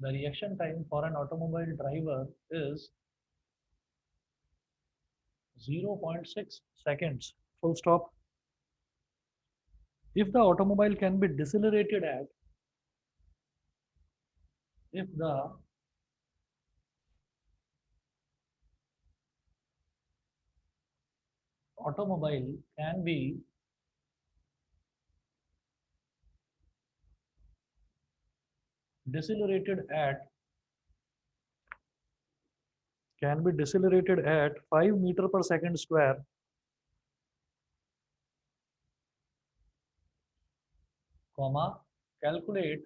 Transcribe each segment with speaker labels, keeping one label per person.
Speaker 1: The reaction time for an automobile driver is 0.6 seconds. Full stop. If the automobile can be decelerated at, if the automobile can be decelerated at 5 meter per second square, comma, calculate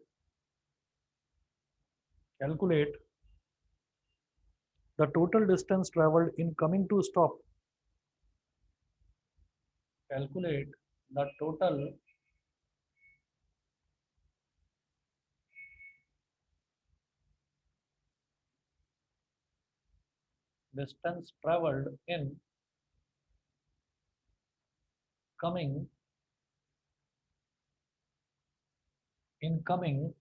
Speaker 1: the total distance traveled in coming to stop. Calculate the total distance traveled coming coming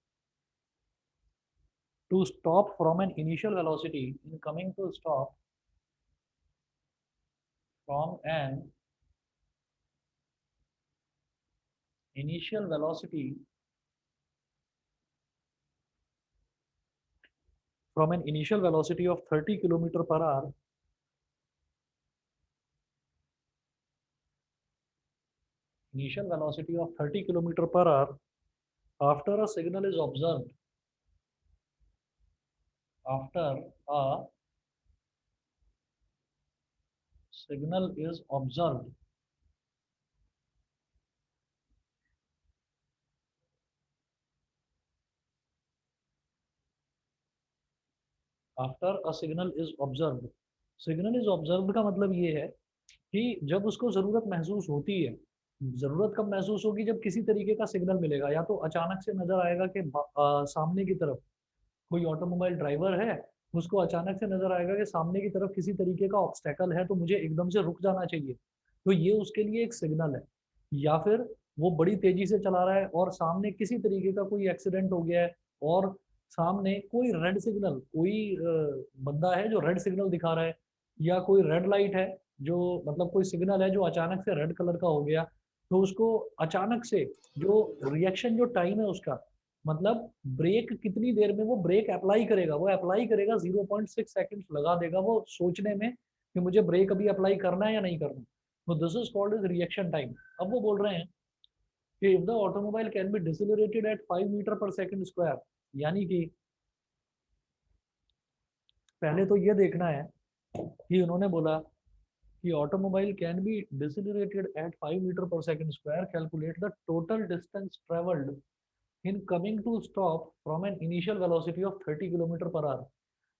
Speaker 1: to stop from an initial velocity, in coming to stop from an initial velocity of 30 km per hour, initial velocity of 30 km per hour, after a signal is observed, after a signal is observed, after a signal is observe. Signal is observe का मतलब ये है कि जब उसको जरूरत महसूस होती है, जरूरत कब महसूस होगी, जब किसी तरीके का सिग्नल मिलेगा, या तो अचानक से नजर आएगा कि सामने की तरफ कोई ऑटोमोबाइल ड्राइवर है, उसको अचानक से नजर आएगा कि सामने की तरफ किसी तरीके का ऑब्स्टेकल है, तो मुझे एकदम से रुक जाना चाहिए, तो ये उसके लिए एक सिग्नल है। या फिर वो बड़ी तेजी से चला रहा है और सामने किसी तरीके का कोई एक्सीडेंट हो गया है, और सामने कोई रेड सिग्नल, कोई बंदा है जो रेड सिग्नल दिखा रहा है, या कोई रेड लाइट है, जो मतलब कोई सिग्नल है जो अचानक से रेड कलर का हो गया, तो उसको अचानक से जो रिएक्शन, जो टाइम है उसका, मतलब ब्रेक कितनी देर में वो ब्रेक अप्लाई करेगा, वो अप्लाई करेगा 0.6 सेकंड्स लगा देगा वो सोचने में कि मुझे ब्रेक अभी अप्लाई करना है या नहीं करना। तो this is called is reaction time. अब वो बोल रहे हैं कि if the automobile can be decelerated at 5 metre per second square, यानी कि पहले तो ये देखना है कि उन्होंने बोला कि automobile can be decelerated at 5 metre per second square, calculate the total distance travelled in coming to stop from an initial velocity of 30 kilometer per hour.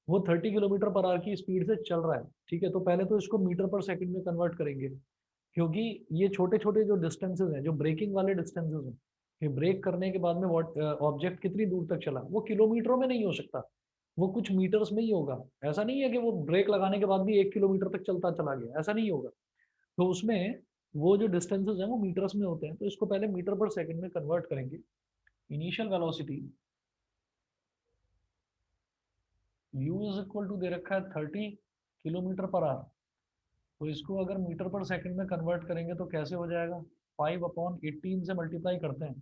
Speaker 1: वो 30 किलोमीटर पर आवर की स्पीड से चल रहा है, ठीक है, तो पहले तो इसको मीटर पर सेकंड में कन्वर्ट करेंगे, क्योंकि ये छोटे छोटे जो डिस्टेंसेस हैं, जो ब्रेकिंग वाले डिस्टेंसेस हैं, कि ब्रेक करने के बाद में ऑब्जेक्ट कितनी दूर तक चला, वो किलोमीटरों में नहीं हो सकता, वो कुछ मीटर्स में ही होगा। ऐसा नहीं है कि वो ब्रेक लगाने के बाद भी 1 किलोमीटर तक चलता चला गया, ऐसा नहीं होगा। तो उसमें वो जो डिस्टेंसेस हैं वो मीटर्स में होते हैं, तो इसको पहले मीटर पर सेकंड में कन्वर्ट करेंगे। Initial velocity u is equal to दे रखा है 30 किलोमीटर पर आवर, तो इसको अगर मीटर पर सेकंड में कन्वर्ट करेंगे तो कैसे हो जाएगा, 5/18 से मल्टीप्लाई करते हैं,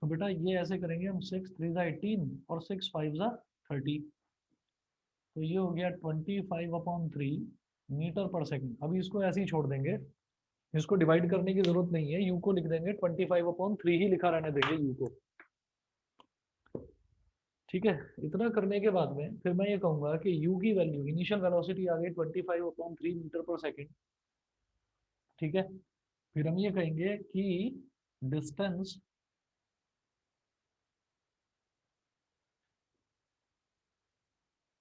Speaker 1: तो बेटा ये ऐसे करेंगे हम, 6 3 ज़ा 18 और 6 5 ज़ा 30, तो ये हो गया 25/3 मीटर पर सेकंड। अभी इसको ऐसे ही छोड़ देंगे, इसको डिवाइड करने की जरूरत नहीं है, यू को लिख देंगे 25/3 ही लिखा रहने देंगे यू को, ठीक है। इतना करने के बाद में फिर मैं ये कहूंगा कि u की वैल्यू, इनिशियल वेलोसिटी आ गई 25/3 मीटर पर सेकंड, ठीक है। फिर हम ये कहेंगे कि डिस्टेंस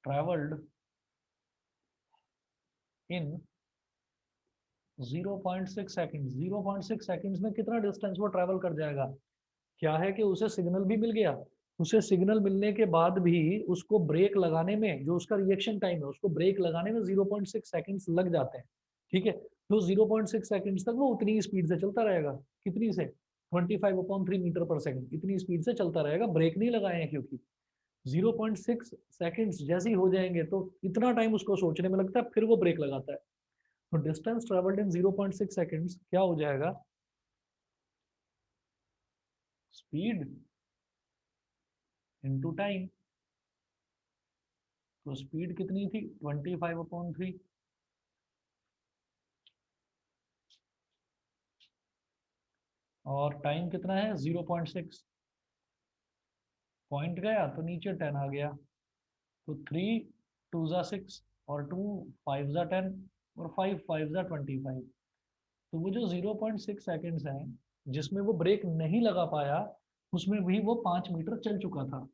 Speaker 1: ट्रेवल्ड इन 0.6 सेकंड, 0.6 सेकंड्स में कितना डिस्टेंस वो ट्रेवल कर जाएगा। क्या है कि उसे सिग्नल भी मिल गया, उसे सिग्नल मिलने के बाद भी उसको ब्रेक लगाने में, जो उसका रिएक्शन टाइम है, उसको ब्रेक लगाने में 0.6 सेकंड्स लग जाते हैं, ठीक है। तो 0.6 सेकंड्स तक वो उतनी स्पीड से चलता रहेगा, कितनी से, 25/3 मीटर पर सेकंड, इतनी स्पीड से चलता रहेगा, ब्रेक नहीं लगाए हैं क्योंकि। 0.6 सेकंड्स जैसे ही हो जाएंगे तो इतना टाइम उसको सोचने में लगता है, फिर वो ब्रेक लगाता है। तो डिस्टेंस ट्रेवल्ड इन 0.6 सेकंड्स क्या हो जाएगा, स्पीड इनटू टाइम। तो स्पीड कितनी थी, 25/3, और टाइम कितना है 0.6। पॉइंट गया तो नीचे 10 आ गया, तो 3 2 6 और 2 5 10 और 5 5 25। तो वो जो 0.6 सेकेंड्स हैं जिसमें वो ब्रेक नहीं लगा पाया, उसमें भी वो 5 मीटर चल चुका था।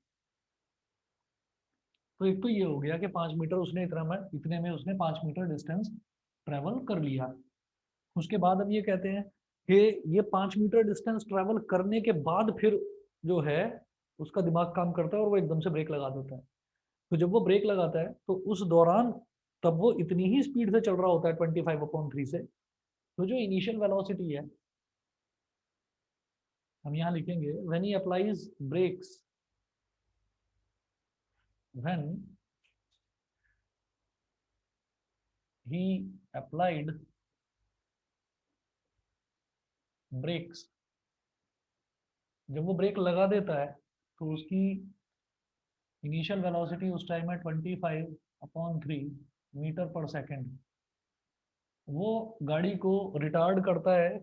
Speaker 1: तो एक तो ये हो गया कि 5 मीटर उसने इतने में उसने 5 मीटर डिस्टेंस ट्रेवल कर लिया। उसके बाद अब ये कहते हैं कि ये 5 मीटर डिस्टेंस ट्रेवल करने के बाद फिर जो है उसका दिमाग काम करता है और वो एकदम से ब्रेक लगा देता है। तो जब वो ब्रेक लगाता है तो उस दौरान तब वो इतनी ही स्पीड से चल रहा होता है 25/3 से। तो जो इनिशियल वेलोसिटी है हम यहाँ लिखेंगे, when he applies brakes, when he applied brakes, जब वो ब्रेक लगा देता है तो उसकी इनिशियल वेलोसिटी उस टाइम है 25/3 मीटर पर सेकेंड। वो गाड़ी को रिटार्ड करता है।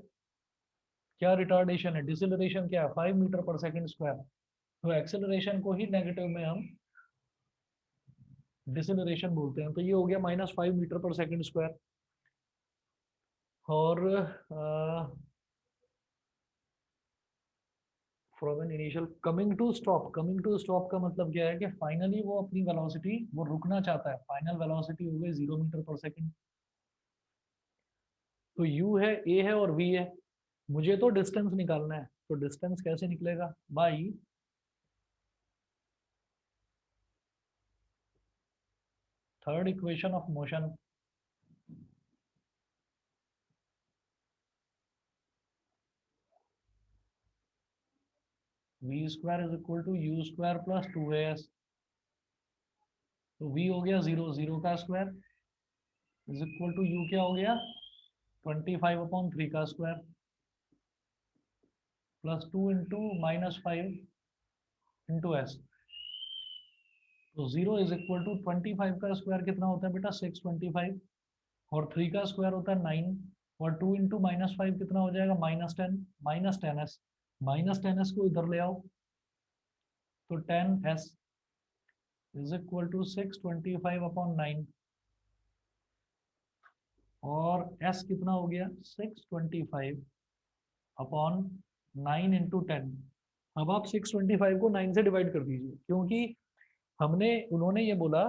Speaker 1: क्या रिटार्डेशन है, डिसिलरेशन क्या है, 5 मीटर पर सेकेंड स्क्वायर। तो एक्सेलरेशन को ही नेगेटिव में हम डिसिलरेशन बोलते हैं। तो ये हो गया -5 मीटर पर सेकेंड स्क्वायर। और from an initial coming to stop का मतलब क्या है कि फाइनली वो अपनी वेलोसिटी वो रुकना चाहता है, फाइनल वेलोसिटी हो गई 0 मीटर पर सेकेंड। तो u है, a है और v है। मुझे तो डिस्टेंस निकालना है, तो डिस्टेंस कैसे निकलेगा, by third equation of motion. v² = u² + 2as। तो v हो गया 0, 0 का square is equal to u क्या हो गया 25/3 का स्क्वायर +2 इंटू -5 इंटू s। तो 0 इज इक्वल टू 25 का स्क्वायर कितना होता है बेटा 625, और 3 का स्क्वायर होता है 9, और 2 इंटू -5 कितना हो जाएगा -10, -10s। -10s को इधर ले आओ, तो 10s इज इक्वल टू 625/9, और s कितना हो गया 625/9 इंटू 10। अब आप 625 को 9 से डिवाइड कर दीजिए, क्योंकि उन्होंने ये बोला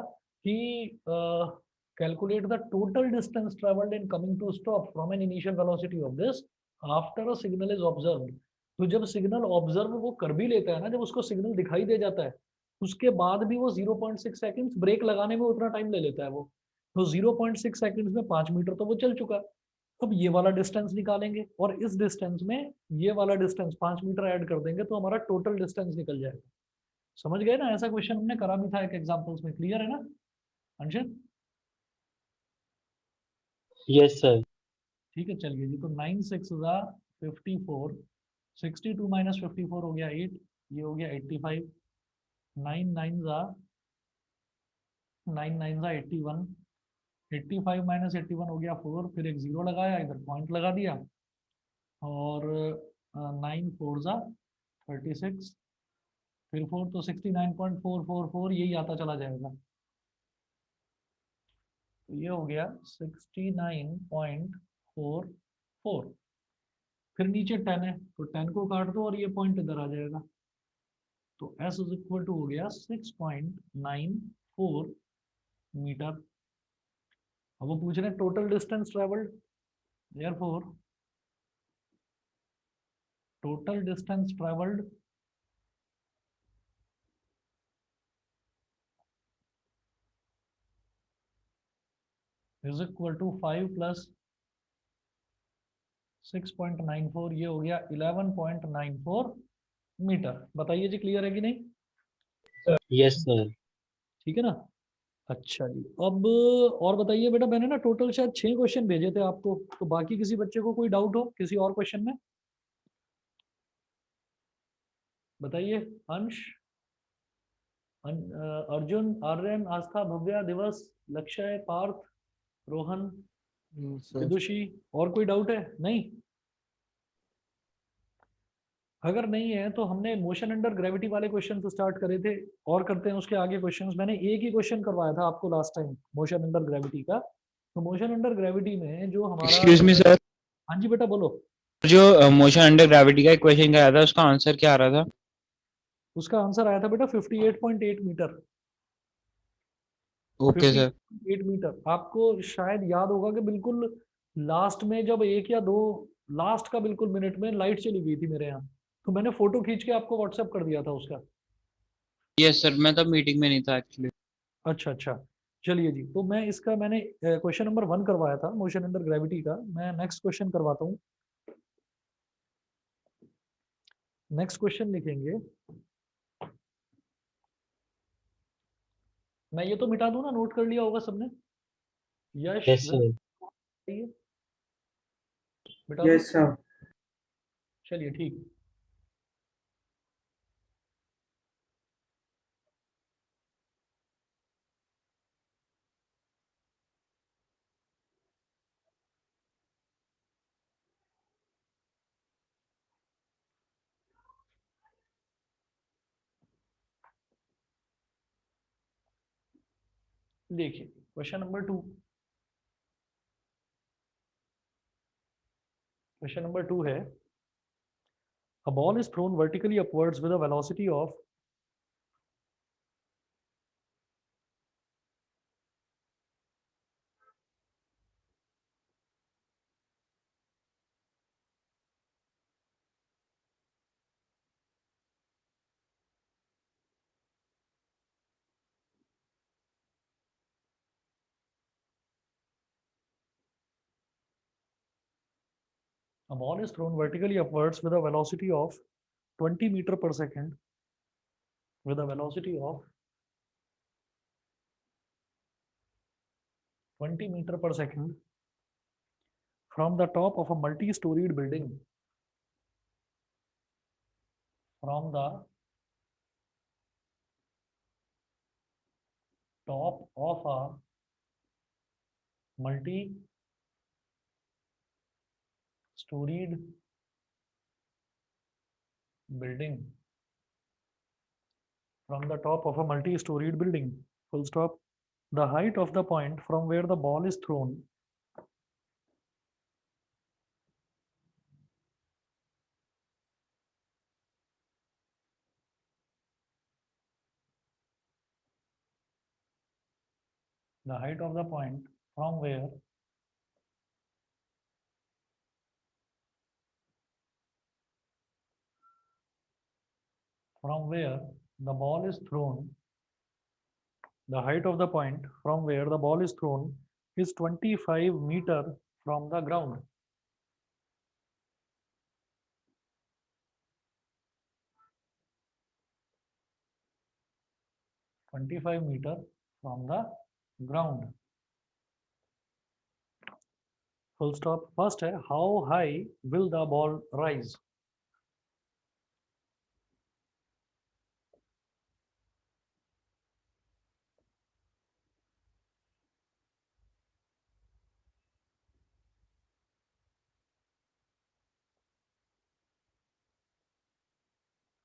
Speaker 1: कि calculate the total distance travelled in coming to stop from an initial velocity of this after a signal is observed. तो जब सिग्नल ऑब्जर्व वो कर भी लेता है ना, जब उसको सिग्नल दिखाई दे जाता है, उसके बाद भी वो 0.6 सेकंड्स ब्रेक लगाने में उतना टाइम ले लेता है वो। तो 0.6 सेकंड्स में 5 मीटर तो वो चल चुका। अब ये वाला डिस्टेंस निकालेंगे और इस डिस्टेंस में ये वाला डिस्टेंस 5 मीटर ऐड कर देंगे तो हमारा टोटल डिस्टेंस निकल जाएगा। समझ गए ना, ऐसा क्वेश्चन हमने करा भी था एक एग्जांपल्स में, क्लियर है ना अंशित?
Speaker 2: Yes sir.
Speaker 1: ठीक है, चलिए जी। तो 9 6 * 54, 62 - 54 हो गया 8, ये हो गया 85, 9 9 9 9 81, 85 - 81 हो गया 4, फिर एक जीरो लगाया इधर पॉइंट लगा दिया, और 9 4 36, फिर 4, तो 69.444 यही आता चला जाएगा। तो ये हो गया 69.44। फिर नीचे 10 है तो 10 को काट दो और ये पॉइंट इधर आ जाएगा। तो s इज इक्वल टू हो गया 6.94 मीटर। अब वो पूछ रहे हैं total distance travelled, therefore total distance travelled is equal to 5 + 6.94, ये हो गया 11.94 मीटर। बताइए जी, क्लियर है कि नहीं?
Speaker 2: Yes sir.
Speaker 1: ठीक है ना। अच्छा जी, अब और बताइए बेटा, मैंने ना टोटल शायद 6 क्वेश्चन भेजे थे आपको, तो बाकी किसी बच्चे को कोई डाउट हो किसी और क्वेश्चन में, बताइए। अंश, अर्जुन, आर्यन, आस्था, भव्या, दिवस, लक्ष्य, पार्थ, रोहन,
Speaker 2: सर
Speaker 1: विदुषी, और कोई डाउट है? नहीं? अगर नहीं है तो हमने मोशन अंडर ग्रेविटी वाले क्वेश्चन तो स्टार्ट करे थे, और करते हैं उसके आगे क्वेश्चंस। मैंने एक ही क्वेश्चन करवाया था आपको last time motion under gravity का। तो मोशन अंडर ग्रेविटी में जो हमारा,
Speaker 2: एक्सक्यूज मी सर,
Speaker 1: हाँ जी बेटा बोलो।
Speaker 2: जो मोशन अंडर ग्रेविटी का एक क्वेश्चन कराया था उसका आंसर क्या आ रहा था?
Speaker 1: उसका आंसर आया था बेटा 58.8 मीटर।
Speaker 2: Okay sir.
Speaker 1: 58.8 मीटर। आपको शायद याद होगा कि बिल्कुल लास्ट में जब एक या दो, लास्ट का बिल्कुल मिनट में लाइट चली गई थी मेरे यहाँ, तो मैंने फोटो खींच के आपको व्हाट्सएप कर दिया था उसका।
Speaker 2: यस सर, मैं तब मीटिंग में नहीं था एक्चुअली।
Speaker 1: अच्छा अच्छा, चलिए जी। तो मैं इसका, मैंने क्वेश्चन नंबर 1 करवाया था मोशन अंडर ग्रेविटी का। मैं नेक्स्ट क्वेश्चन करवाता हूँ। नेक्स्ट क्वेश्चन लिखेंगे, मैं ये तो मिटा दूं ना, नोट कर लिया होगा सबने? यश,
Speaker 2: यस सर।
Speaker 1: बताइए, मिटा दूं?
Speaker 3: Yes sir.
Speaker 1: चलिए ठीक। देखिए क्वेश्चन नंबर 2। क्वेश्चन नंबर 2 है, a ball is thrown vertically upwards with a velocity of, a ball is thrown vertically upwards with a velocity of 20 meter per second, with a velocity of 20 meter per second from the top of a multi-storied building, from the top of a multi-storied building, from the top of a multi-storied building, full stop. The height of the point from where the ball is thrown, the height of the point from where the ball is thrown, the height of the point from where the ball is thrown is 25 meter from the ground. 25 meter from the ground. Full stop. First है, how high will the ball rise?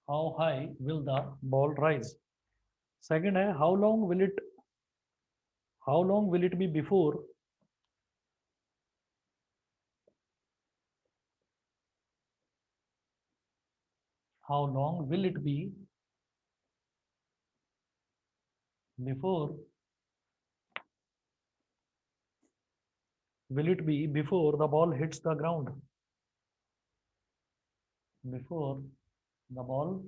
Speaker 1: How high will the ball rise? Second है, how long will it be before how long will it be before before the ball hits the ground? Before the ball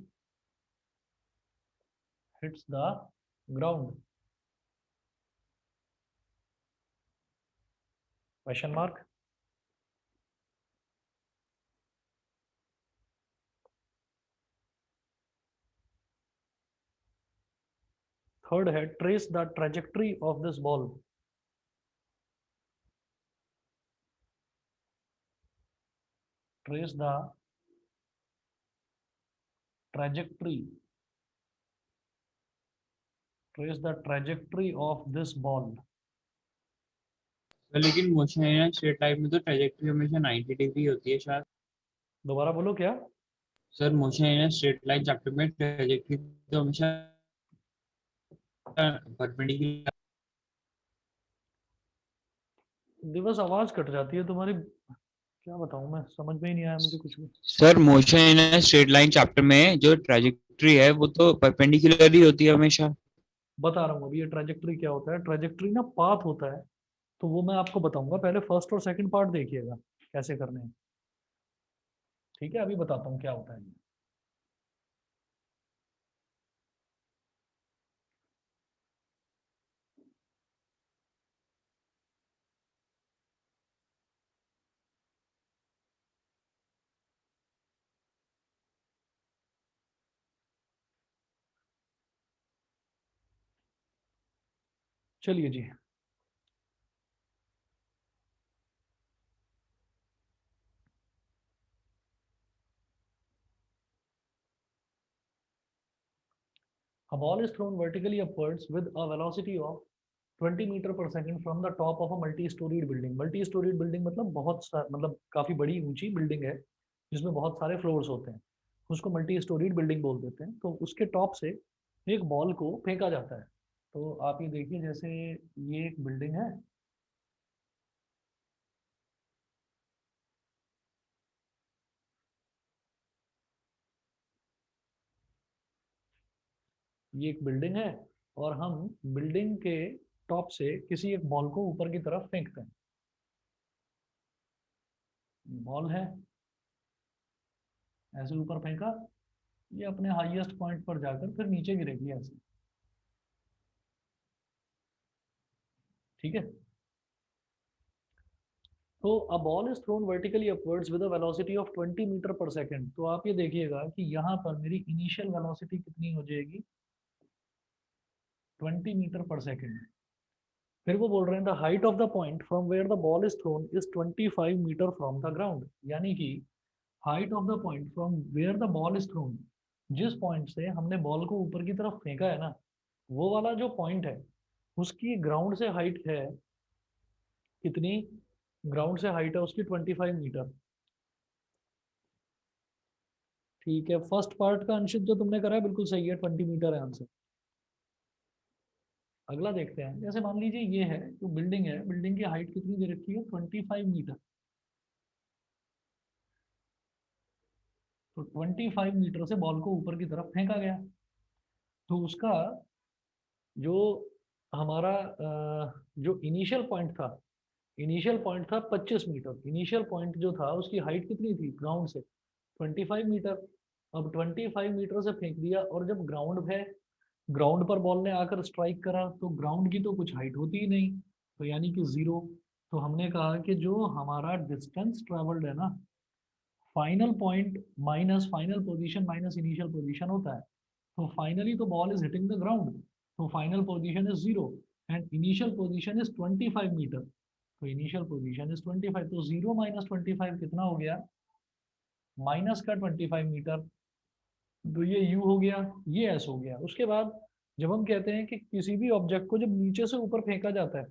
Speaker 1: hits the ground? Question mark. Third है trace the trajectory of this ball. Trace the trajectory, trace the trajectory of this ball.
Speaker 2: तो लेकिन motion in straight line में तो trajectory हमेशा 90 degree होती है शायद।
Speaker 1: दोबारा बोलो क्या?
Speaker 2: Sir motion in straight line chapter में ट्रेजेक्टरी तो हमेशा परपेंडिकुलर।
Speaker 1: दिवस आवाज कट जाती है तुम्हारी, क्या बताऊं, मैं समझ में ही नहीं आया मुझे कुछ भी।
Speaker 2: Sir motion in straight line chapter में जो ट्रेजेक्टरी है वो तो परपेंडिकुलर ही होती है हमेशा।
Speaker 1: बता रहा हूँ अभी ये ट्रेजेक्ट्री क्या होता है। ट्रेजेक्ट्री ना पाथ होता है, तो वो मैं आपको बताऊंगा, पहले फर्स्ट और सेकंड पार्ट देखिएगा कैसे करने हैं। ठीक है, अभी बताता हूँ क्या होता है ये। चलिए जी, a ball is thrown vertically upwards with a velocity of 20 metre per second from the top of a multi storeyed building. Multi storeyed building मतलब मतलब काफी बड़ी ऊंची बिल्डिंग है जिसमें बहुत सारे फ्लोर्स होते हैं, उसको मल्टी स्टोरीड बिल्डिंग बोल देते हैं। तो उसके टॉप से एक बॉल को फेंका जाता है। तो आप ये देखिए, जैसे ये एक बिल्डिंग है, ये एक बिल्डिंग है, और हम बिल्डिंग के टॉप से किसी एक बॉल को ऊपर की तरफ फेंकते हैं। बॉल है, ऐसे ऊपर फेंका, ये अपने हाईएस्ट पॉइंट पर जाकर फिर नीचे गिरेगी ऐसे। ठीक है, तो a ball is thrown vertically upwards with a velocity of 20 metre per second. तो आप ये देखिएगा कि यहाँ पर मेरी इनिशियल वेलोसिटी कितनी हो जाएगी, 20 मीटर पर सेकंड। फिर वो बोल रहे हैं the height of the point from where the ball is thrown is 25 metre from the ground. यानी कि height of the point from where the ball is thrown, जिस पॉइंट से हमने बॉल को ऊपर की तरफ फेंका है ना, वो वाला जो पॉइंट है उसकी ग्राउंड से हाइट है कितनी, ग्राउंड से हाइट है उसकी 25 मीटर। ठीक है, फर्स्ट पार्ट का अंशित जो तुमने करा है बिल्कुल सही है, 20 मीटर है आंसर। अगला देखते हैं, जैसे मान लीजिए ये है तो बिल्डिंग है, बिल्डिंग की हाइट कितनी दे रखी है, 25 मीटर। तो 25 मीटर से बॉल को ऊपर की तरफ फेंका गया, तो उसका जो हमारा जो इनिशियल पॉइंट था, इनिशियल पॉइंट था 25 मीटर। इनिशियल पॉइंट जो था उसकी हाइट कितनी थी ग्राउंड से, 25 मीटर। अब 25 मीटर से फेंक दिया, और जब ग्राउंड है, ग्राउंड पर बॉल ने आकर स्ट्राइक करा, तो ग्राउंड की तो कुछ हाइट होती ही नहीं, तो यानी कि जीरो। तो हमने कहा कि जो हमारा डिस्टेंस ट्रेवल्ड है ना, final point minus final position minus initial position होता है। तो फाइनली तो ball is hitting the ground, तो final position is zero and initial position is 25 meter. तो इनिशियल पोजीशन इज 25, तो जीरो माइनस 25 कितना हो गया, माइनस का 25 मीटर। तो ये यू हो गया, ये एस हो गया। उसके बाद जब हम कहते हैं कि किसी भी ऑब्जेक्ट को जब नीचे से ऊपर फेंका जाता है,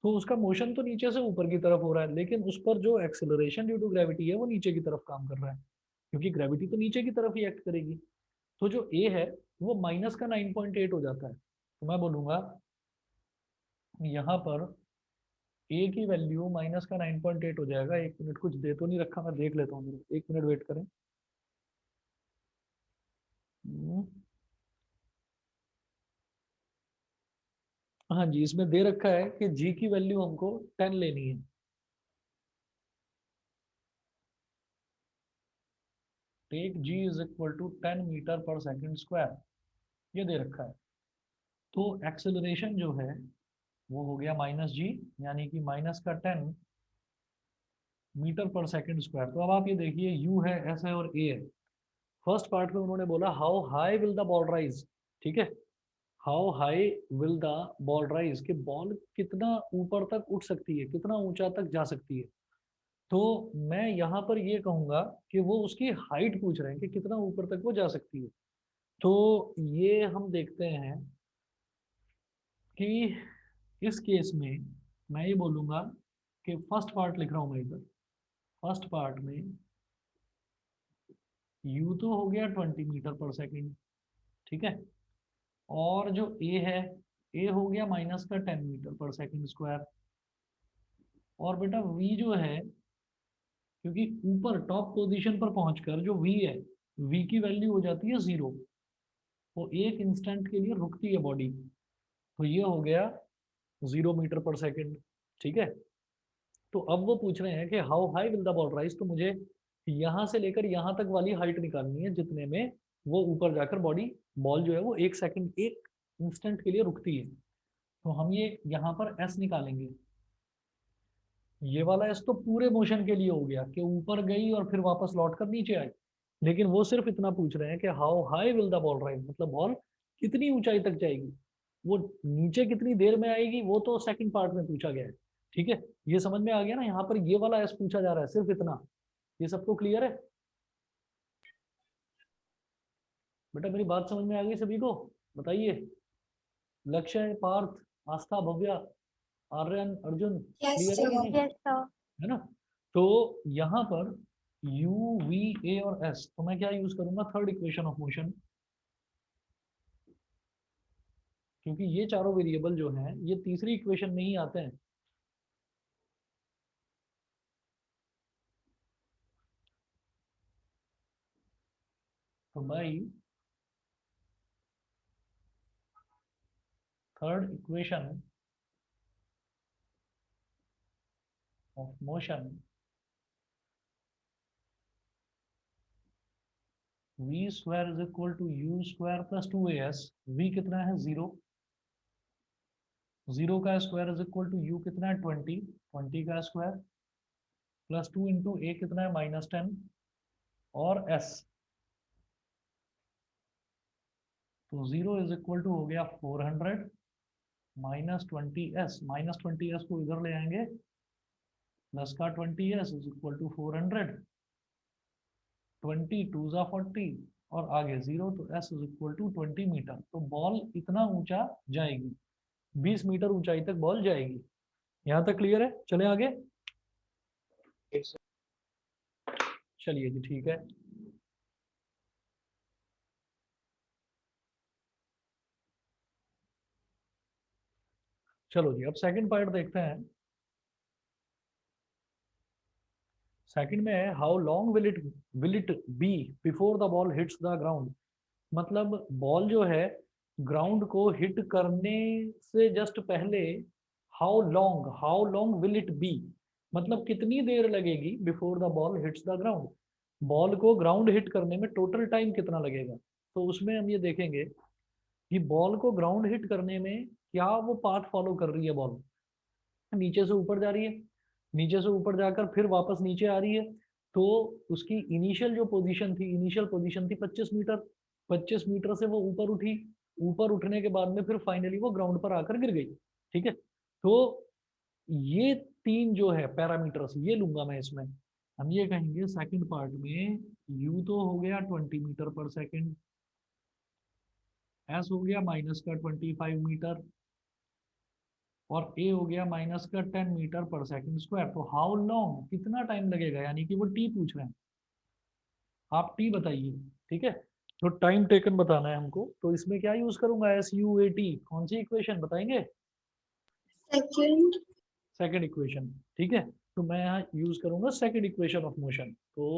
Speaker 1: तो उसका मोशन तो नीचे से ऊपर की तरफ हो रहा है, लेकिन उस पर जो एक्सेलरेशन ड्यू टू ग्रेविटी है वो नीचे की तरफ काम कर रहा है, क्योंकि ग्रेविटी तो नीचे की तरफ ही एक्ट करेगी। तो जो ए है वो माइनस का 9.8 हो जाता है। तो मैं बोलूंगा यहाँ पर ए की वैल्यू माइनस का 9.8 हो जाएगा। एक मिनट, कुछ दे तो नहीं रखा, मैं देख लेता हूँ, एक मिनट वेट करें। हम्म, हाँ जी, इसमें दे रखा है कि जी की वैल्यू हमको 10 लेनी है। Take g is equal to 10 metre per second square, ये दे रखा है। तो एक्सेलरेशन जो है वो हो गया माइनस जी, यानी कि माइनस का 10 मीटर पर सेकंड स्क्वायर। तो अब आप ये देखिए, यू है, एस है और ए है। फर्स्ट पार्ट में उन्होंने बोला how high will the ball rise, ठीक है, how high will the ball rise, कि बॉल कितना ऊपर तक उठ सकती है, कितना ऊंचा तक जा सकती है। तो मैं यहाँ पर ये कहूँगा कि वो उसकी हाइट पूछ रहे हैं कि कितना ऊपर तक वो जा सकती है। तो ये हम देखते हैं कि इस केस में मैं ये बोलूँगा कि फर्स्ट पार्ट लिख रहा हूँ मैं इधर। फर्स्ट पार्ट में u तो हो गया 20 मीटर पर सेकेंड, ठीक है। और जो a है, a हो गया माइनस का 10 मीटर पर सेकेंड स्क्वायर। और बेटा v जो है, क्योंकि ऊपर टॉप पोजीशन पर पहुंचकर जो v है, v की वैल्यू हो जाती है 0। वो एक इंस्टेंट के लिए रुकती है बॉडी। तो ये हो गया 0 मीटर पर सेकेंड, ठीक है। तो अब वो पूछ रहे हैं कि how high will the ball rise, तो मुझे यहाँ से लेकर यहाँ तक वाली हाइट निकालनी है जितने में वो ऊपर जाकर बॉल जो है वो एक सेकंड, एक इंस्टेंट के लिए रुकती है। तो हम ये यहाँ पर एस निकालेंगे। ये वाला एस तो पूरे मोशन के लिए हो गया कि ऊपर गई और फिर वापस लौट कर नीचे आई। लेकिन वो सिर्फ इतना पूछ रहे हैं कि how high will the ball rise, मतलब बॉल कितनी ऊंचाई तक जाएगी, वो नीचे कितनी देर में आएगी, वो तो सेकंड पार्ट में पूछा गया है। ठीक है, ये समझ में आ गया ना। यहाँ पर ये वाला एस पूछा जा रहा है, सिर्फ इतना। ये सबको क्लियर है बेटा? मेरी बात समझ में आ गई सभी को? बताइए। लक्ष्य, पार्थ, आस्था, भव्या, आर्यन, अर्जुन,
Speaker 3: यस
Speaker 1: क्लियर है कि
Speaker 3: सर।
Speaker 1: नहीं?
Speaker 3: Yes sir.
Speaker 1: है ना? तो यहाँ पर u v a और s, तो मैं क्या यूज करूंगा? Third equation of motion. क्योंकि ये चारों वेरिएबल जो हैं ये तीसरी इक्वेशन में ही आते हैं। तो भाई third equation of motion, v square is equal to u square plus 2as। v कितना है? 0। 0 का square is equal to u कितना है? 20। 20 का स्क्वायर प्लस 2 इंटू ए कितना है? -10। और s, तो 0 इज इक्वल टू हो गया 400 -20s। -20s को इधर ले आएंगे, प्लस का 20s is equal to 400। 20 to ज़ा 40 और आगे 0, तो s is equal to 20 metre. तो बॉल इतना ऊंचा जाएगी, 20 मीटर ऊंचाई तक बॉल जाएगी। यहाँ तक क्लियर है? चले आगे। चलिए जी, ठीक है। चलो जी, अब सेकंड पार्ट देखते हैं। सेकंड में है how long will it be before the ball hits the ground. मतलब बॉल जो है ग्राउंड को हिट करने से जस्ट पहले how long will it be, मतलब कितनी देर लगेगी before the ball hits the ground. Ball को ग्राउंड हिट करने में टोटल टाइम कितना लगेगा। तो उसमें हम ये देखेंगे कि बॉल को ग्राउंड हिट करने में क्या वो पाथ फॉलो कर रही है बॉल। नीचे से ऊपर जा रही है, नीचे से ऊपर जाकर फिर वापस नीचे आ रही है। तो उसकी इनिशियल जो पोजीशन थी, इनिशियल पोजीशन थी 25 मीटर। 25 मीटर से वो ऊपर उठी, ऊपर उठने के बाद में फिर फाइनली वो ग्राउंड पर आकर गिर गई। ठीक है, तो ये तीन जो है पैरामीटर्स ये लूंगा मैं इसमें। हम ये कहेंगे सेकंड पार्ट में u तो हो गया 20 मीटर पर सेकेंड, s हो गया -का 25 मीटर, और a हो गया -का 10 मीटर पर सेकेंड स्क्वायर। तो हाउ लॉन्ग, कितना टाइम लगेगा, यानी कि वो t पूछ रहे हैं। आप t बताइए, ठीक है। तो टाइम टेकन बताना है हमको, तो इसमें क्या यूज करूंगा? SUAT। कौन सी इक्वेशन बताएंगे?
Speaker 3: सेकंड।
Speaker 1: सेकंड इक्वेशन, ठीक है। तो मैं यहाँ यूज करूंगा सेकंड इक्वेशन ऑफ मोशन। तो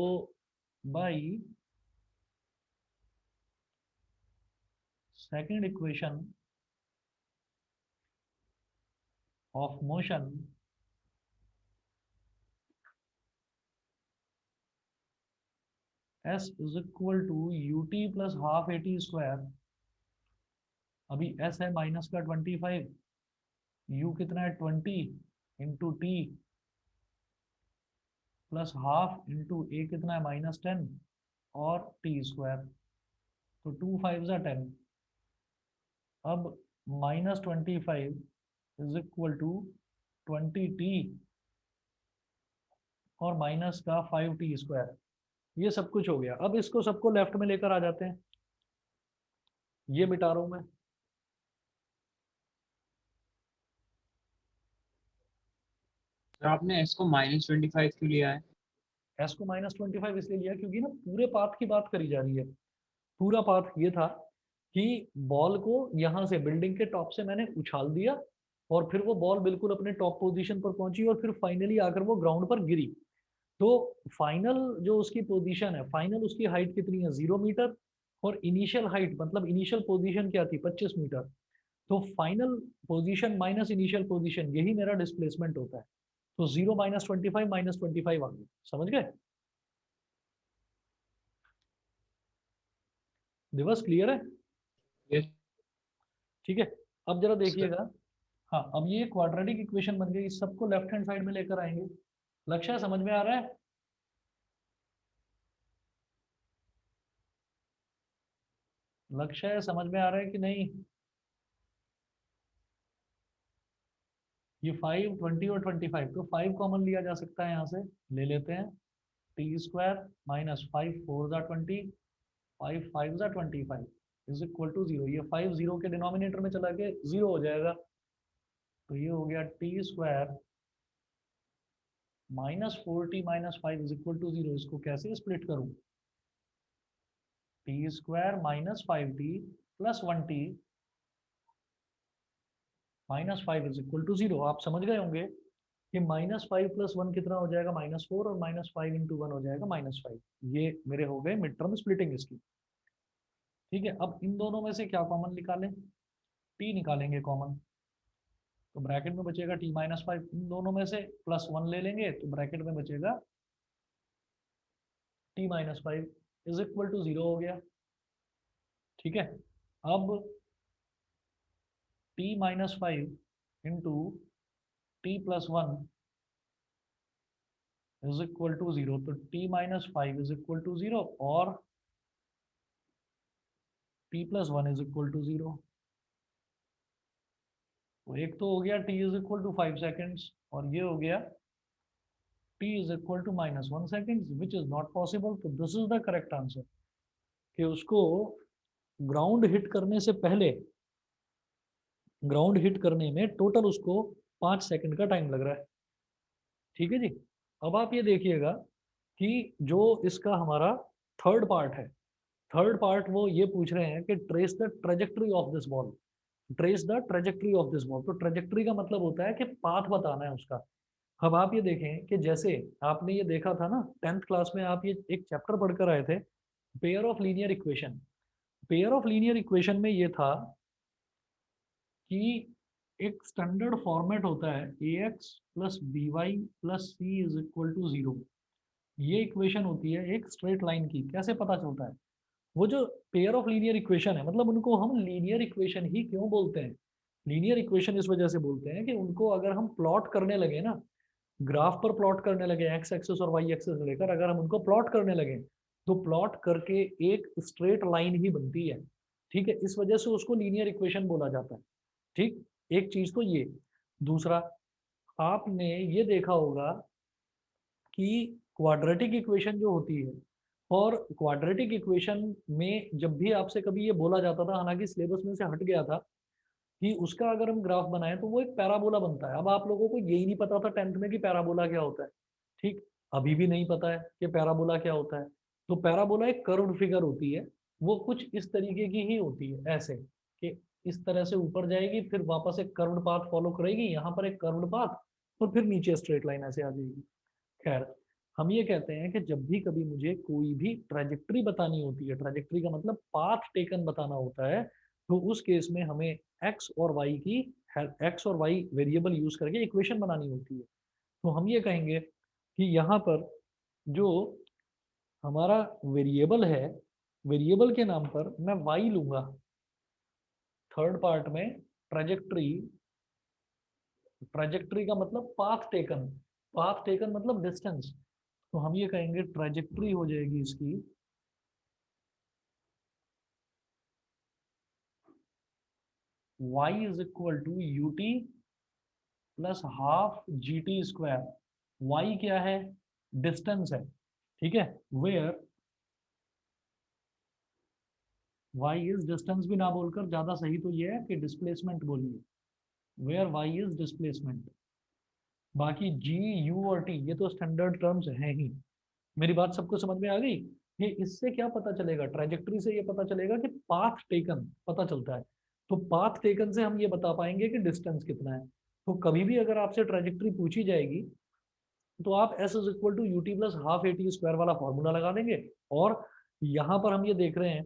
Speaker 1: by second equation of motion, s is equal to ut plus half AT square. अभी s है -का 25, u कितना है 20 into t plus half into a कितना है -10 और t स्क्वायर। तो 2 5 ज़ा 10, अब -25 इज इक्वल टू 20t और माइनस का 5t²। ये सब कुछ हो गया। अब इसको सबको लेफ्ट में लेकर आ जाते हैं, ये मिटा रहा हूं मैं।
Speaker 2: तो आपने s को -25 क्यों लिया है?
Speaker 1: एस को -25 इसलिए लिया क्योंकि ना पूरे पाथ की बात करी जा रही है। पूरा पाथ ये था कि बॉल को यहाँ से बिल्डिंग के टॉप से मैंने उछाल दिया और फिर वो बॉल बिल्कुल अपने टॉप पोजीशन पर पहुंची और फिर फाइनली आकर वो ग्राउंड पर गिरी। तो फाइनल जो उसकी पोजीशन है, फाइनल उसकी हाइट कितनी है, 0 मीटर। और इनिशियल हाइट मतलब इनिशियल पोजीशन क्या थी, 25 मीटर। तो final position minus initial position, यही मेरा डिस्प्लेसमेंट होता है। तो 0 -25 -25 आ गया। समझ गए? दिवस क्लियर है?
Speaker 2: यस
Speaker 1: ठीक है। अब जरा
Speaker 2: सर।
Speaker 1: देखिएगा। हाँ, अब ये क्वाड्रेटिक इक्वेशन बन गई, इस सबको लेफ्ट हैंड साइड में लेकर आएंगे। लक्ष्य समझ में आ रहा है? लक्ष्य समझ में आ रहा है कि नहीं? ये 5, 20 और 25, तो 5 कॉमन लिया जा सकता है यहाँ से, ले लेते हैं। t² -5 4 ज़ा 20, 5 5 ज़ा 25 इज इक्वल टू 0। ये 5 0 के डिनोमिनेटर में चला के 0 हो जाएगा। तो ये हो गया t² -4t -5 is equal to 0। इसको कैसे स्प्लिट करूं? t² -5t plus 1t -5 is equal to 0। आप समझ गए होंगे कि -5 + 1 कितना हो जाएगा, -4, और -5 × 1 हो जाएगा -5। ये मेरे हो गए मिड टर्म स्प्लिटिंग इसकी। ठीक है। अब इन दोनों में से क्या कॉमन निकालें? t निकालेंगे कॉमन। तो ब्रैकेट में बचेगा t-5। इन दोनों में से +1 ले लेंगे तो ब्रैकेट में बचेगा t-5 इज इक्वल टू 0 हो गया। ठीक है। अब t-5 into t+1 is equal to 0। तो t-5 इज इक्वल टू 0 और t+1 इज इक्वल टू 0। तो एक तो हो गया t is equal to 5 seconds और ये हो गया t is equal to -1 seconds, which is not possible. तो this is the correct answer कि उसको ग्राउंड हिट करने से पहले, ग्राउंड हिट करने में टोटल उसको 5 सेकंड का टाइम लग रहा है। ठीक है जी। अब आप ये देखिएगा कि जो इसका हमारा थर्ड पार्ट है, थर्ड पार्ट वो ये पूछ रहे हैं कि trace the trajectory of this ball. Trace the trajectory of this ball. तो ट्रेजेक्टरी का मतलब होता है कि पाथ बताना है उसका। अब आप ये देखें कि जैसे आपने ये देखा था ना 10th क्लास में, आप ये एक चैप्टर पढ़कर आए थे, pair of linear equation. Pair of linear equation में ये था कि एक स्टैंडर्ड फॉर्मेट होता है ax + by + c is equal to 0। ये इक्वेशन होती है एक स्ट्रेट लाइन की। कैसे पता चलता है? वो जो पेयर ऑफ लीनियर इक्वेशन है, मतलब उनको हम लीनियर इक्वेशन ही क्यों बोलते हैं? लीनियर इक्वेशन इस वजह से बोलते हैं कि उनको अगर हम प्लॉट करने लगे ना, ग्राफ पर प्लॉट करने लगे, एक्स एक्सिस और वाई एक्सिस लेकर अगर हम उनको प्लॉट करने लगे, तो प्लॉट करके एक स्ट्रेट लाइन ही बनती है। ठीक है। इस वजह से उसको लीनियर इक्वेशन बोला जाता है। ठीक। एक चीज तो ये। दूसरा, आपने ये देखा होगा कि क्वाड्रेटिक इक्वेशन जो होती है, और क्वाड्रेटिक इक्वेशन में जब भी आपसे कभी ये बोला जाता था, हालांकि सिलेबस में से हट गया था, कि उसका अगर हम ग्राफ बनाए तो वो एक पैराबोला बनता है। अब आप लोगों को यही नहीं पता था 10th में कि पैराबोला क्या होता है। ठीक। अभी भी नहीं पता है कि पैराबोला क्या होता है। तो पैराबोला एक कर्व्ड फिगर होती है। वो कुछ इस तरीके की ही होती है, ऐसे कि इस तरह से ऊपर जाएगी, फिर वापस एक कर्व्ड पाथ फॉलो करेगी, यहाँ पर एक कर्व्ड पाथ, और फिर नीचे स्ट्रेट लाइन ऐसे आ जाएगी। खैर, हम ये कहते हैं कि जब भी कभी मुझे कोई भी ट्रेजेक्ट्री बतानी होती है, ट्रेजेक्ट्री का मतलब पाथ टेकन बताना होता है, तो उस केस में हमें एक्स और वाई की, एक्स और वाई वेरिएबल यूज करके इक्वेशन बनानी होती है। तो हम ये कहेंगे कि यहाँ पर जो हमारा वेरिएबल है, वेरिएबल के नाम पर मैं वाई लूंगा। थर्ड पार्ट में ट्रेजेक्ट्री, ट्रेजेक्ट्री का मतलब पाथ टेकन, पाथ टेकन मतलब डिस्टेंस। तो हम ये कहेंगे ट्रेजेक्ट्री हो जाएगी इसकी y is equal to u t plus half g t square. y क्या है? डिस्टेंस है, ठीक है। वेयर y इज डिस्टेंस भी ना बोलकर ज्यादा सही तो ये है कि डिस्प्लेसमेंट बोलिए। Where y is displacement. बाकी g u और t ये तो स्टैंडर्ड टर्म्स हैं ही। मेरी बात सबको समझ में आ गई? ये इससे क्या पता चलेगा? ट्रैजेक्टरी से ये पता चलेगा कि पाथ टेकन पता चलता है। तो पाथ टेकन से हम ये बता पाएंगे कि डिस्टेंस कितना है। तो कभी भी अगर आपसे ट्रैजेक्टरी पूछी जाएगी तो आप s is equal to u t plus half a t square वाला फॉर्मूला लगा देंगे। और यहाँ पर हम ये देख रहे हैं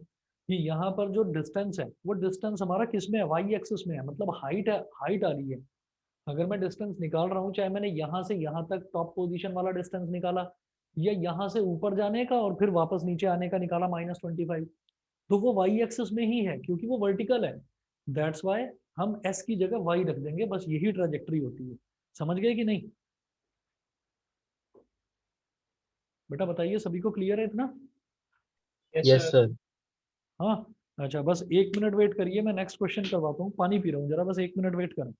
Speaker 1: कि यहाँ पर जो डिस्टेंस है वो डिस्टेंस हमारा किस में है? वाई एक्सिस में है, मतलब हाइट है, हाइट आ रही है। अगर मैं डिस्टेंस निकाल रहा हूँ, चाहे मैंने यहाँ से यहाँ तक टॉप पोजीशन वाला डिस्टेंस निकाला या यहाँ से ऊपर जाने का और फिर वापस नीचे आने का निकाला -25, तो वो वाई एक्सिस में ही है क्योंकि वो वर्टिकल है। दैट्स वाई हम एस की जगह वाई रख देंगे, बस यही ट्रेजेक्टरी होती है। समझ गए कि नहीं? बेटा बताइए, सभी को क्लियर है इतना?
Speaker 2: Yes sir.
Speaker 1: हाँ। अच्छा, बस 1 मिनट वेट करिए, मैं नेक्स्ट क्वेश्चन करवाता हूँ। पानी पी रहा हूँ जरा, बस 1 मिनट वेट करें।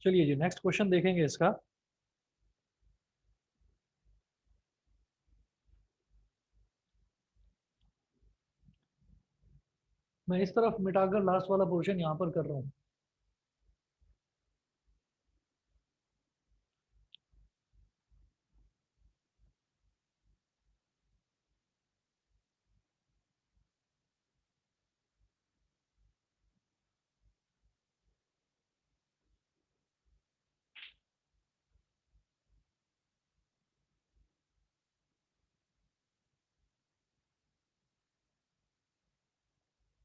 Speaker 1: चलिए जी, नेक्स्ट क्वेश्चन देखेंगे इसका। मैं इस तरफ मिटाकर लास्ट वाला पोर्शन यहाँ पर कर रहा हूँ।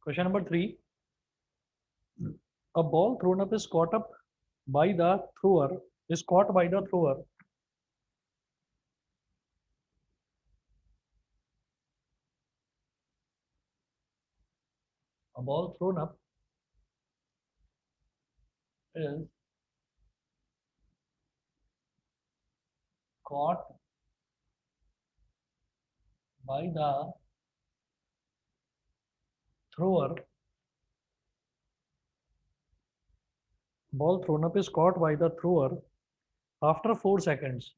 Speaker 1: Question number 3, a ball thrown up is caught up by the thrower is caught by the thrower. A ball thrown up is caught by the thrower. Ball thrown up is caught by the thrower after 4 seconds.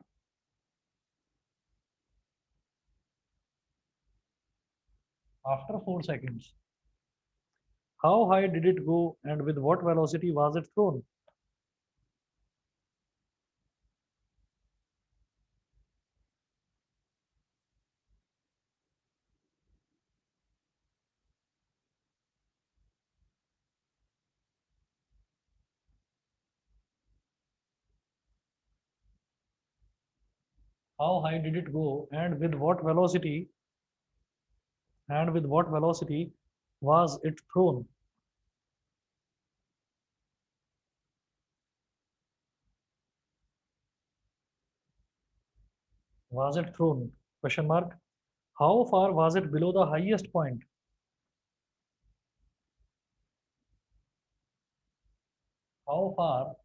Speaker 1: After 4 seconds. How high did it go and with what velocity was it thrown? How high did it go and with what velocity was it thrown? Was it thrown? Question mark. How far was it below the highest point? How far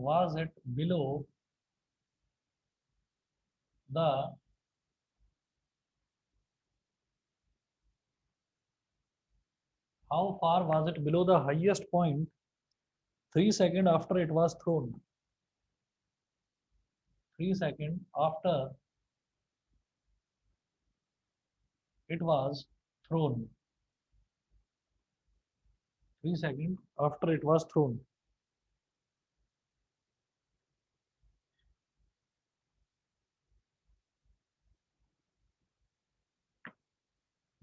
Speaker 1: was it below the how far was it below the highest point 3 seconds after it was thrown? 3 seconds after it was thrown. 3 seconds after it was thrown.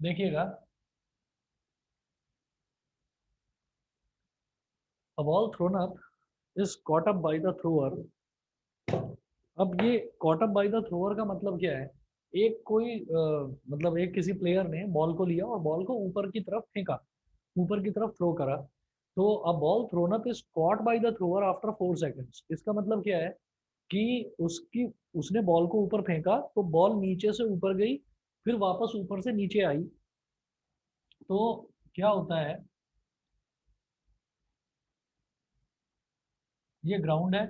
Speaker 1: देखिएगा, a ball thrown up is caught up by the thrower. अब ये caught up by the thrower का मतलब क्या है? एक कोई मतलब एक किसी प्लेयर ने बॉल को लिया और बॉल को ऊपर की तरफ फेंका, ऊपर की तरफ थ्रो करा, तो a ball throne up is caught by the thrower after 4 seconds. इसका मतलब क्या है कि उसने बॉल को ऊपर फेंका तो बॉल नीचे से ऊपर गई, फिर वापस ऊपर से नीचे आई। तो क्या होता है, ये ग्राउंड है,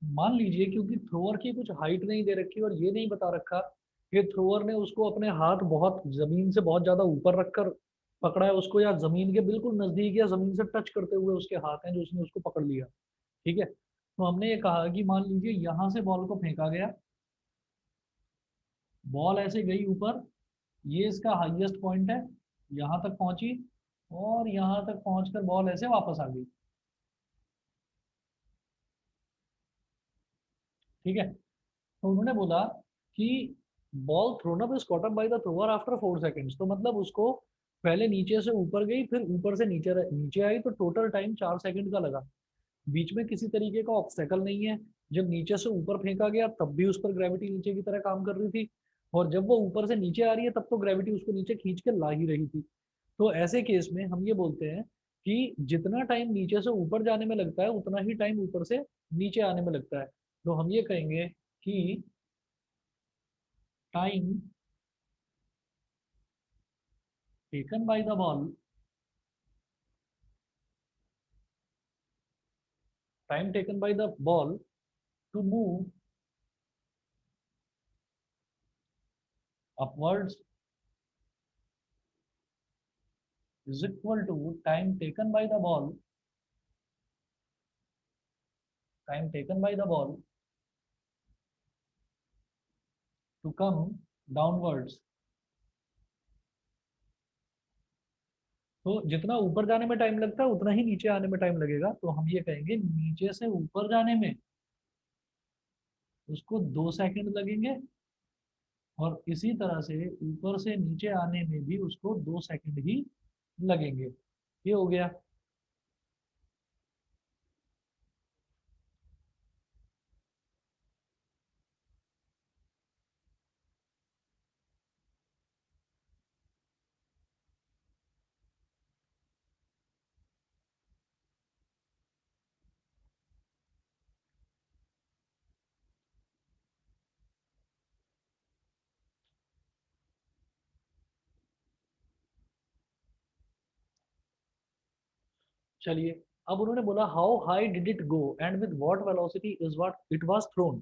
Speaker 1: मान लीजिए क्योंकि थ्रोअर की कुछ हाइट नहीं दे रखी और ये नहीं बता रखा कि थ्रोअर ने उसको अपने हाथ बहुत जमीन से बहुत ज्यादा ऊपर रखकर पकड़ा है उसको, या जमीन के बिल्कुल नजदीक या जमीन से टच करते हुए उसके हाथ हैं जो उसने उसको पकड़ लिया। ठीक है, तो हमने ये कहा कि मान लीजिए यहाँ से बॉल को फेंका गया, बॉल ऐसे गई ऊपर, ये इसका हाईएस्ट पॉइंट है, यहाँ तक पहुंची और यहाँ तक पहुंचकर बॉल ऐसे वापस आ गई। ठीक है, तो उन्होंने बोला कि ball throne up is caught up by the thrower after 4 seconds. तो मतलब उसको पहले नीचे से ऊपर गई, फिर ऊपर से नीचे नीचे आई, तो टोटल टाइम 4 सेकंड का लगा। बीच में किसी तरीके का ऑब्स्टेकल नहीं है, जब नीचे से ऊपर फेंका गया तब भी उस पर ग्रेविटी नीचे की तरह काम कर रही थी, और जब वो ऊपर से नीचे आ रही है तब तो ग्रेविटी उसको नीचे खींच के ला ही रही थी। तो ऐसे केस में हम ये बोलते हैं कि जितना टाइम नीचे से ऊपर जाने में लगता है उतना ही टाइम ऊपर से नीचे आने में लगता है। तो हम ये कहेंगे कि time taken by the ball, time taken by the ball to move upwards is equal to time taken by the ball, time taken by the ball to come downwards। तो जितना ऊपर जाने में टाइम लगता है उतना ही नीचे आने में टाइम लगेगा। तो हम ये कहेंगे नीचे से ऊपर जाने में उसको 2 सेकंड लगेंगे, और इसी तरह से ऊपर से नीचे आने में भी उसको 2 सेकंड ही लगेंगे। ये हो गया। चलिए, अब उन्होंने बोला how high did it go and with what velocity is what it was thrown.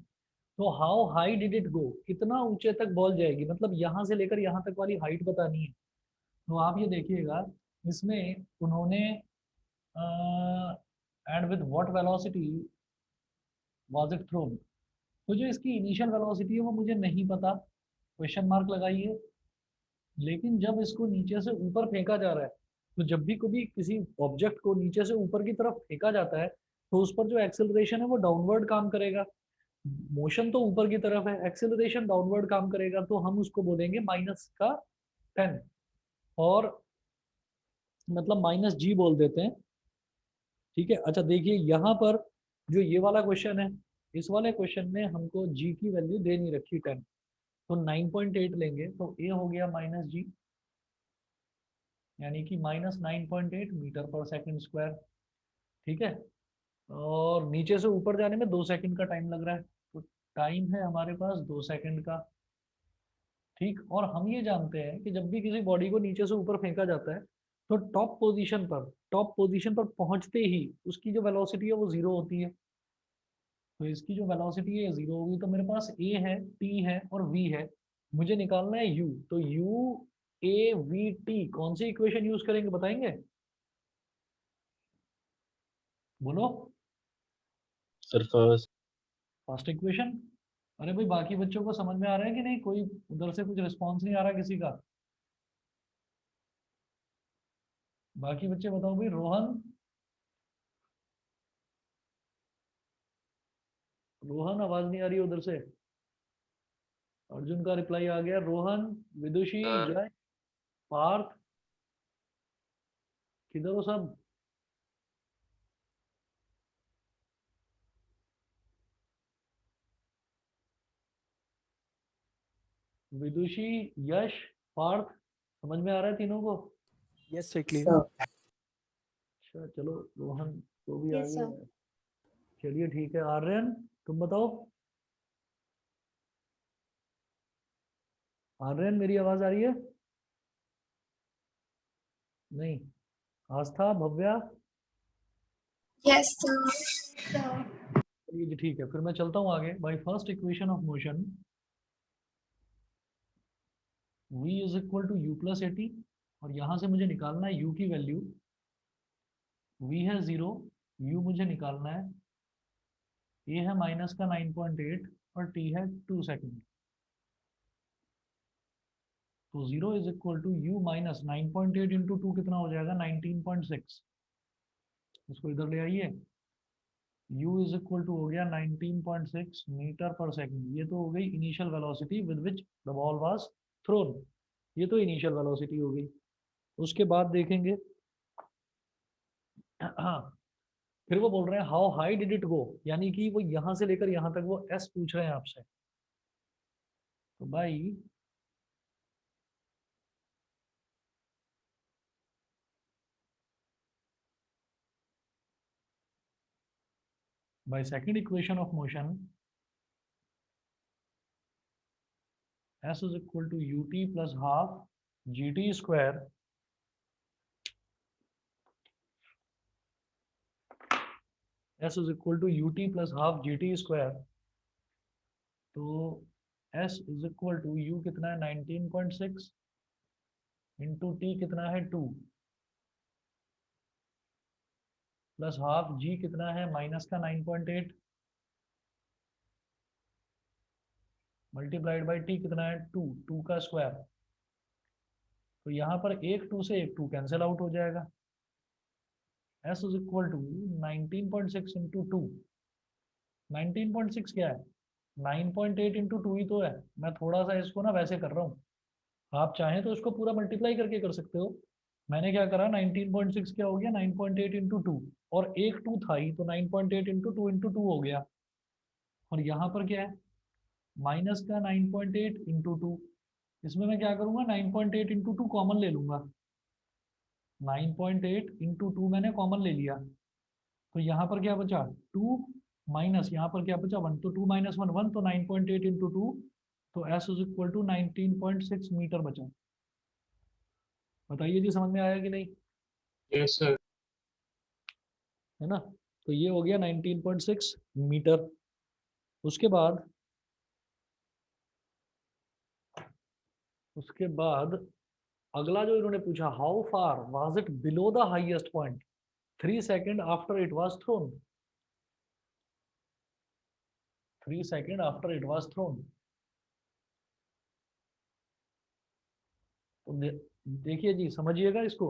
Speaker 1: तो how high did it go, कितना ऊंचे तक बॉल जाएगी, मतलब यहाँ से लेकर यहाँ तक वाली हाइट बतानी है। तो आप ये देखिएगा, इसमें उन्होंने and with what velocity was it thrown, तो जो इसकी इनिशियल वेलोसिटी है वो मुझे नहीं पता, क्वेश्चन मार्क लगाइए। लेकिन जब इसको नीचे से ऊपर फेंका जा रहा है, तो जब भी कभी किसी ऑब्जेक्ट को नीचे से ऊपर की तरफ फेंका जाता है तो उस पर जो एक्सेलरेशन है वो डाउनवर्ड काम करेगा। मोशन तो ऊपर की तरफ है, एक्सेलरेशन डाउनवर्ड काम करेगा, तो हम उसको बोलेंगे -10, और मतलब -g बोल देते हैं। ठीक है, अच्छा देखिए यहाँ पर जो ये वाला क्वेश्चन है, इस वाले क्वेश्चन में हमको g की वैल्यू दे नहीं रखी 10, तो 9.8 लेंगे तो a हो गया -g, यानी कि -9.8 मीटर पर सेकंड स्क्वायर। ठीक है, और नीचे से ऊपर जाने में 2 सेकंड का टाइम लग रहा है, तो टाइम है हमारे पास 2 सेकंड का। ठीक, और हम ये जानते हैं कि जब भी किसी बॉडी को नीचे से ऊपर फेंका जाता है तो टॉप पोजीशन पर पहुंचते ही उसकी जो वेलोसिटी है वो 0 होती है। तो इसकी जो वेलोसिटी है 0 होगी, तो मेरे पास a है, t है और v है। मुझे निकालना है u, तो u a v t कौन सी इक्वेशन यूज करेंगे बताएंगे? बोलो।
Speaker 4: Sir first.
Speaker 1: First equation. अरे भाई बाकी बच्चों को समझ में आ रहा है कि नहीं? कोई उधर से कुछ रिस्पॉन्स नहीं आ रहा किसी का। बाकी बच्चे बताओ भाई। रोहन, रोहन आवाज नहीं आ रही उधर से। अर्जुन का रिप्लाई आ गया। रोहन, विदुषी, जय, पार्थ, किधर हो सब? विदुषी, यश, पार्थ, समझ में आ रहा है तीनों को?
Speaker 5: Yes sir, clear.
Speaker 3: Sir.
Speaker 1: अच्छा चलो, रोहन तो भी आ
Speaker 3: Yes,
Speaker 1: गया
Speaker 3: sir.
Speaker 1: है। चलिए ठीक है। आर्यन, तुम बताओ। आर्यन, मेरी आवाज आ रही है? नहीं। आस्था, भव्या?
Speaker 3: Yes, sir. Sir.
Speaker 1: चलिए जी ठीक है, फिर मैं चलता हूँ आगे। By first equation of motion v is equal to u plus a t, और यहाँ से मुझे निकालना है u की वैल्यू। v है 0, u मुझे निकालना है, a है माइनस का 9.8 और t है 2 सेकेंड। तो 0 is equal to u minus 9.8 into 2 कितना हो जाएगा? 19.6। इसको इधर ले आइए। u इज इक्वल टू हो गया 19.6 मीटर पर सेकंड। ये तो हो गई initial velocity with which the ball was thrown. ये तो इनिशियल वेलोसिटी हो गई। उसके बाद देखेंगे हाँ, फिर वो बोल रहे हैं हाउ हाई डिड इट गो, यानी कि वो यहां से लेकर यहां तक वो s पूछ रहे हैं आपसे। तो भाई by second equation of motion s is equal to ut plus half gt square s is equal to ut plus half gt square। तो s is equal to u कितना है 19.6 इंटू t कितना है 2 प्लस हाफ g कितना है minus का 9.8 multiplied by t कितना है 2, 2 का स्क्वायर। तो यहाँ पर एक 2 से एक 2 कैंसिल आउट हो जाएगा। s is equal to 19.6 into 2। 19.6 क्या है? 9.8 इंटू 2 ही तो है। मैं थोड़ा सा इसको ना वैसे कर रहा हूँ, आप चाहें तो इसको पूरा मल्टीप्लाई करके कर सकते हो। मैंने क्या करा, 19.6 क्या हो गया 9.8 इंटू 2, और एक 2 था ही, तो 9.8 इंटू 2 इंटू 2 हो गया। और यहाँ पर क्या है, माइनस का 9.8 इंटू 2। इसमें मैं क्या करूँगा, 9.8 इंटू 2 कॉमन ले लूँगा। 9.8 इंटू 2 मैंने कॉमन ले लिया, तो यहाँ पर क्या बचा 2, माइनस यहाँ पर क्या बचा 1, तो 2 माइनस 1 1, तो 9.8 इंटू 2, तो s is equal to 19.6 metre बचा। बताइए जी, समझ में आया कि नहीं?
Speaker 2: Yes sir.
Speaker 1: है ना? तो ये हो गया 19.6 मीटर। उसके बाद अगला जो इन्होंने पूछा, how far was it below the highest point 3 second after it was throne. 3 second after it was thrown. तो देखिए जी, समझिएगा इसको।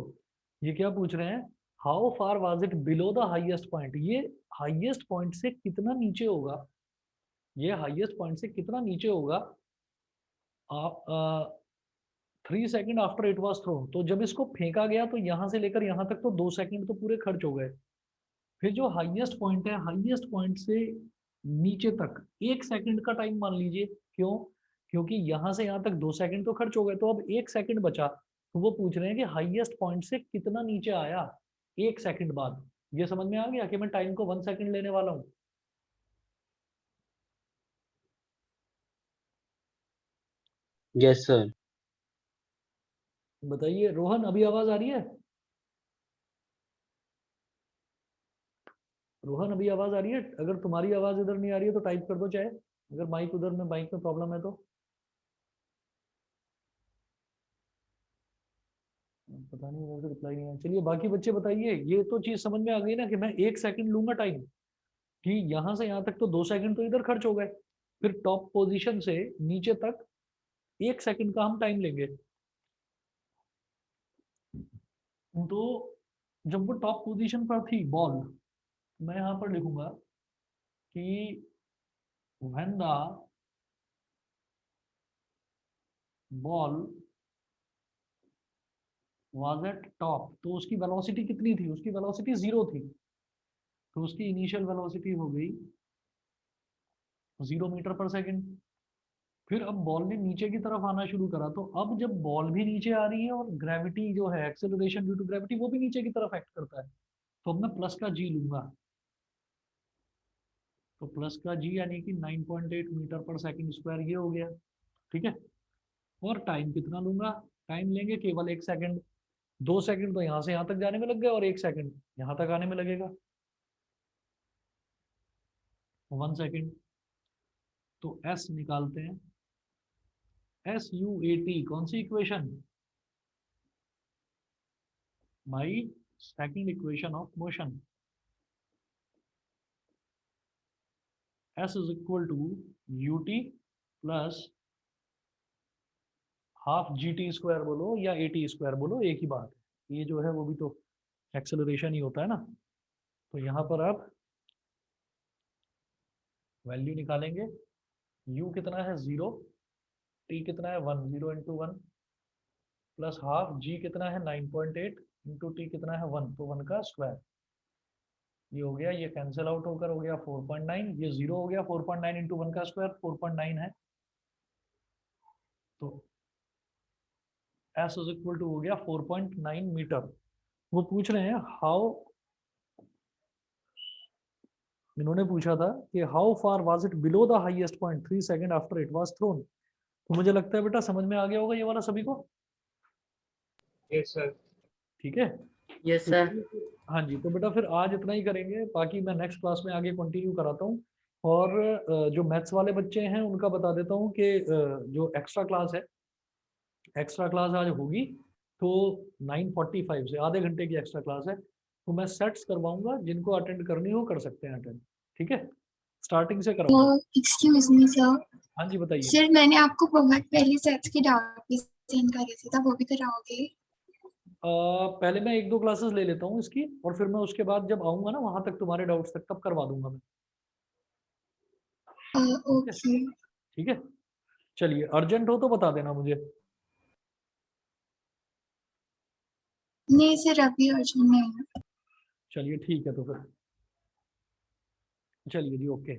Speaker 1: ये क्या पूछ रहे हैं, how far was it below the highest point. ये हाईएस्ट पॉइंट से कितना नीचे होगा, ये हाईएस्ट पॉइंट से कितना नीचे होगा आप 3 second after it was thrown. तो जब इसको फेंका गया तो यहां से लेकर यहां तक तो 2 सेकंड तो पूरे खर्च हो गए। फिर जो हाईएस्ट पॉइंट है, हाईएस्ट पॉइंट से नीचे तक 1 सेकंड का टाइम मान लीजिए। क्यों? क्योंकि यहां से यहां तक 2 सेकंड तो खर्च हो गए, तो अब 1 सेकंड बचा। तो वो पूछ रहे हैं कि हाईएस्ट पॉइंट से कितना नीचे आया 1 सेकंड बाद। ये समझ में आ गया कि मैं टाइम को 1 सेकंड लेने वाला हूँ।
Speaker 4: Yes sir.
Speaker 1: बताइए रोहन, अभी आवाज आ रही है? रोहन अभी आवाज आ रही है? अगर तुम्हारी आवाज इधर नहीं आ रही है तो टाइप कर दो, चाहे अगर माइक उधर में माइक में प्रॉब्लम है तो। पता नहीं उधर से रिप्लाई नहीं आया। चलिए बाकी बच्चे बताइए, ये तो चीज समझ में आ गई ना कि मैं 1 सेकंड लूंगा टाइम, कि यहाँ से यहाँ तक तो 2 सेकंड तो इधर खर्च हो गए, फिर टॉप पोजीशन से नीचे तक 1 सेकंड का हम टाइम लेंगे। तो जब वो टॉप पोजीशन पर थी बॉल, मैं यहाँ पर लिखूंगा कि when the ball was at top, तो उसकी वेलोसिटी कितनी थी? उसकी वेलोसिटी 0 थी, तो उसकी इनिशियल वेलोसिटी हो गई 0 मीटर पर सेकंड। फिर अब बॉल ने नीचे की तरफ आना शुरू करा, तो अब जब बॉल भी नीचे आ रही है और ग्रेविटी जो है, एक्सेलरेशन ड्यू टू ग्रेविटी, वो भी नीचे की तरफ एक्ट करता है, तो अब मैं प्लस का जी लूंगा। तो प्लस का जी यानी कि 9.8 मीटर पर सेकंड स्क्वायर, ये हो गया। ठीक है, और टाइम कितना लूंगा? टाइम लेंगे केवल 1 सेकंड। 2 सेकंड तो यहाँ से यहाँ तक जाने में लग गए और 1 सेकंड यहाँ तक आने में लगेगा, 1 सेकंड। तो एस निकालते हैं, SUAT कौन सी equation? My second equation of motion. S is equal to UT plus half GT square बोलो या AT स्क्वायर बोलो, एक ही बात है। ये जो है वो भी तो एक्सेलरेशन ही होता है ना। तो यहाँ पर आप वैल्यू निकालेंगे, U कितना है 0, T कितना है 1, 0 इंटू 1 प्लस हाफ, G कितना है 9.8 इंटू T कितना है 1, तो 1 का स्क्वायर। ये हो गया, ये कैंसिल आउट होकर हो गया 4.9, ये 0 हो गया, 4.9 इंटू 1 का स्क्वायर 4.9 है। तो S इज इक्वल टू हो गया 4.9 मीटर। वो पूछ रहे हैं हाउ, इन्होंने पूछा था कि how far was it below the highest point 3 second after it was thrown. तो मुझे लगता है बेटा समझ में आ गया होगा ये वाला सभी को।
Speaker 2: Yes sir.
Speaker 1: ठीक है,
Speaker 5: यस
Speaker 1: तो
Speaker 5: सर।
Speaker 1: हाँ जी, तो बेटा फिर आज इतना ही करेंगे, बाकी मैं नेक्स्ट क्लास में आगे कंटिन्यू कराता हूँ। और जो मैथ्स वाले बच्चे हैं उनका बता देता हूँ कि जो एक्स्ट्रा क्लास है, एक्स्ट्रा क्लास आज होगी तो 9:45 से आधे घंटे की एक्स्ट्रा क्लास है, तो मैं सेट्स करवाऊंगा, जिनको अटेंड करनी हो कर सकते हैं अटेंड। ठीक है, स्टार्टिंग से कराऊंगा।
Speaker 3: एक्सक्यूज मी सर,
Speaker 1: हाँ जी बताइए।
Speaker 3: सर मैंने आपको बहुत पहले सेट्स की डाउट सेंड करे था, वो भी कराओगे?
Speaker 1: पहले मैं 1-2 क्लासेस ले लेता हूँ इसकी, और फिर मैं उसके बाद जब आऊंगा ना वहां तक तुम्हारे डाउट्स तक, तब करवा दूंगा मैं। ठीक है,
Speaker 3: ओके।
Speaker 1: ठीक है, चलिए अर्जेंट हो तो बता देना मुझे।
Speaker 3: नहीं सर, अभी अर्जेंट नहीं है।
Speaker 1: चलिए ठीक है, तो फिर चलिए जी, ओके।